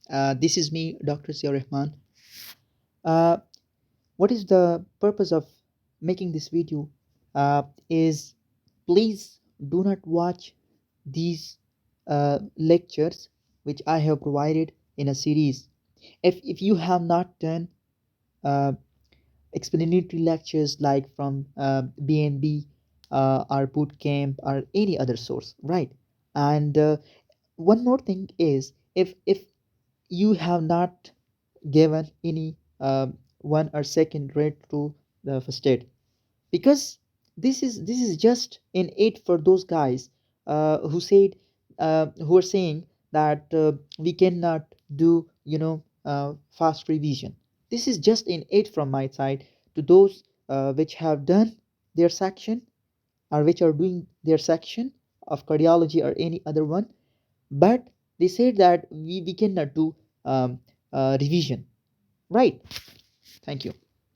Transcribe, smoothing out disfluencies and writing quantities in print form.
This is me, Dr. Ziaur Rahman. Uh, what is the purpose of making this video? Is please do not watch these lectures which I have provided in a series. If you have not done uh, explanatory lectures like from BNB or bootcamp or any other source, right? And one more thing is if you have not given any one or second rate to the first aid, because this is just in it for those guys who are saying that we cannot do fast revision. This is just in it from my side to those which have done their section or which are doing their section of cardiology or any other one, but they said that we cannot do revision, right? Thank you.